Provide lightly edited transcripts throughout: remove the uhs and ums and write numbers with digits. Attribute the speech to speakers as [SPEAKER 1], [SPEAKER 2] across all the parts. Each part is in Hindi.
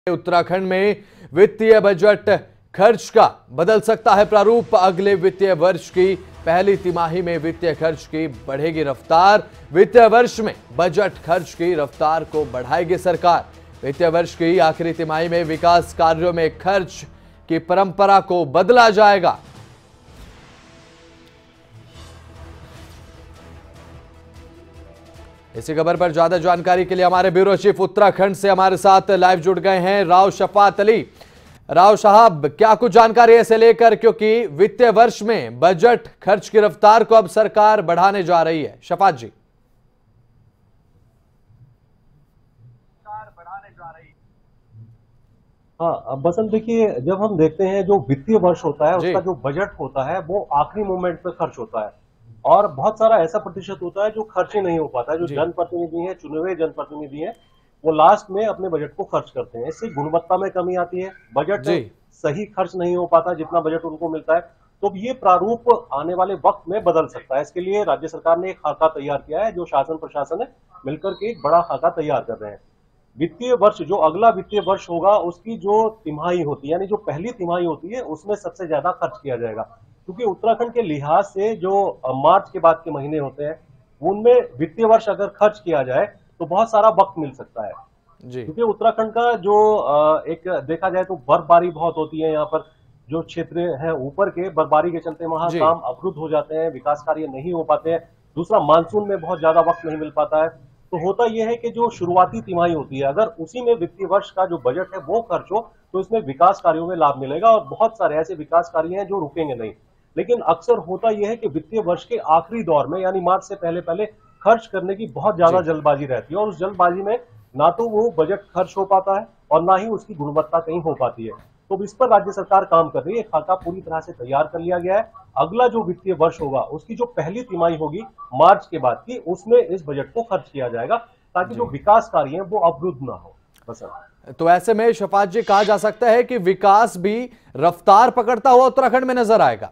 [SPEAKER 1] उत्तराखंड में वित्तीय बजट खर्च का बदल सकता है प्रारूप। अगले वित्तीय वर्ष की पहली तिमाही में वित्तीय खर्च की बढ़ेगी रफ्तार। वित्तीय वर्ष में बजट खर्च की रफ्तार को बढ़ाएगी सरकार। वित्तीय वर्ष की आखिरी तिमाही में विकास कार्यों में खर्च की परंपरा को बदला जाएगा। इसी खबर पर ज्यादा जानकारी के लिए हमारे ब्यूरो चीफ उत्तराखंड से हमारे साथ लाइव जुड़ गए हैं राव शफात अली। राव साहब, क्या कुछ जानकारी है इसे लेकर, क्योंकि वित्तीय वर्ष में बजट खर्च की रफ्तार को अब सरकार बढ़ाने जा रही है। शफात जी।
[SPEAKER 2] हाँ बसंत, देखिए, जब हम देखते हैं जो वित्तीय वर्ष होता है उसका जो बजट होता है वो आखिरी मोमेंट पे खर्च होता है और बहुत सारा ऐसा प्रतिशत होता है जो खर्च ही नहीं हो पाता है। जो जनप्रतिनिधि हैं, चुने हुए जनप्रतिनिधि हैं, वो लास्ट में अपने बजट को खर्च करते हैं। इससे गुणवत्ता में कमी आती है, बजट सही खर्च नहीं हो पाता जितना बजट उनको मिलता है। तो ये प्रारूप आने वाले वक्त में बदल सकता है। इसके लिए राज्य सरकार ने एक खाका तैयार किया है, जो शासन प्रशासन है मिलकर के एक बड़ा खाका तैयार कर रहे हैं। वित्तीय वर्ष, जो अगला वित्तीय वर्ष होगा, उसकी जो तिमाही होती है, यानी जो पहली तिमाही होती है, उसमें सबसे ज्यादा खर्च किया जाएगा। क्योंकि उत्तराखंड के लिहाज से जो मार्च के बाद के महीने होते हैं उनमें वित्तीय वर्ष अगर खर्च किया जाए तो बहुत सारा वक्त मिल सकता है जी। क्योंकि उत्तराखंड का जो एक देखा जाए तो बर्फबारी बहुत होती है। यहाँ पर जो क्षेत्र है ऊपर के, बर्फबारी के चलते वहां काम अवरुद्ध हो जाते हैं, विकास कार्य नहीं हो पाते हैं। दूसरा, मानसून में बहुत ज्यादा वक्त नहीं मिल पाता है। तो होता यह है कि जो शुरुआती तिमाही होती है, अगर उसी में वित्तीय वर्ष का जो बजट है वो खर्च हो तो इसमें विकास कार्यों में लाभ मिलेगा और बहुत सारे ऐसे विकास कार्य हैं जो रुकेंगे नहीं। लेकिन अक्सर होता यह है कि वित्तीय वर्ष के आखिरी दौर में, यानी मार्च से पहले पहले खर्च करने की बहुत ज्यादा जल्दबाजी रहती है और उस जल्दबाजी में ना तो वो बजट खर्च हो पाता है और ना ही उसकी गुणवत्ता कहीं हो पाती है। तो इस पर राज्य सरकार काम कर रही है। खाका पूरी तरह से तैयार कर लिया गया है। अगला जो वित्तीय वर्ष होगा उसकी जो पहली तिमाही होगी मार्च के बाद की, उसमें इस बजट को खर्च किया जाएगा ताकि जो विकास कार्य हैं वो अवरुद्ध ना हो। बस।
[SPEAKER 1] तो ऐसे में शफात जी, कहा जा सकता है कि विकास भी रफ्तार पकड़ता हुआ उत्तराखंड में नजर आएगा।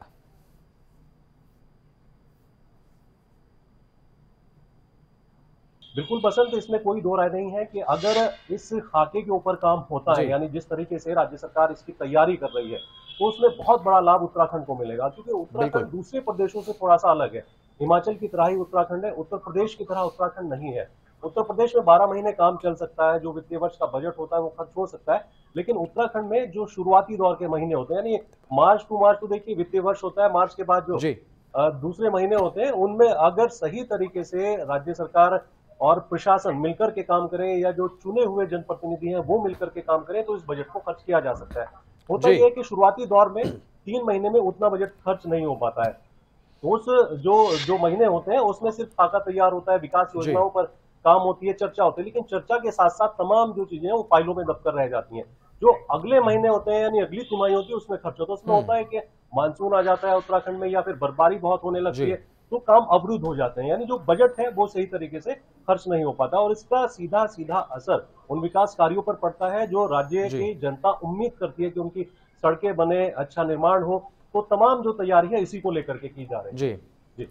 [SPEAKER 2] बिल्कुल बसंत, इसमें कोई दो राय नहीं है कि अगर इस खाके के ऊपर काम होता है, यानी जिस तरीके से राज्य सरकार इसकी तैयारी कर रही है, तो उसमें बहुत बड़ा लाभ उत्तराखंड को मिलेगा। क्योंकि उत्तराखंड दूसरे प्रदेशों से थोड़ा सा अलग है। हिमाचल की तरह ही उत्तराखंड है, उत्तर प्रदेश की तरह उत्तराखंड नहीं है। उत्तर प्रदेश में 12 महीने काम चल सकता है, जो वित्तीय वर्ष का बजट होता है वो खर्च हो सकता है। लेकिन उत्तराखंड में जो शुरुआती दौर के महीने होते हैं, यानी मार्च टू मार्च, तो देखिए वित्तीय वर्ष होता है, मार्च के बाद जो दूसरे महीने होते हैं उनमें अगर सही तरीके से राज्य सरकार और प्रशासन मिलकर के काम करें या जो चुने हुए जनप्रतिनिधि हैं वो मिलकर के काम करें तो इस बजट को खर्च किया जा सकता है। होता यह है कि शुरुआती दौर में 3 महीने में उतना बजट खर्च नहीं हो पाता है। तो उस जो महीने होते हैं उसमें सिर्फ खाका तैयार होता है, विकास योजनाओं पर काम होती है, चर्चा होती है, लेकिन चर्चा के साथ साथ तमाम जो चीजें हैं वो फाइलों में दबकर रह जाती हैं। जो अगले महीने होते हैं, यानी अगली तिमाही होती है, उसमें खर्च होता है। उसमें होता है कि मानसून आ जाता है उत्तराखंड में या फिर बर्फबारी बहुत होने लगती है, तो काम अवरुद्ध हो जाते हैं, यानी जो बजट है वो सही तरीके से खर्च नहीं हो पाता और इसका सीधा सीधा असर उन विकास कार्यों पर पड़ता है जो राज्य की जनता उम्मीद करती है कि उनकी सड़कें बने, अच्छा निर्माण हो। तो तमाम जो तैयारी है इसी को लेकर के की जा रही है।
[SPEAKER 1] जी।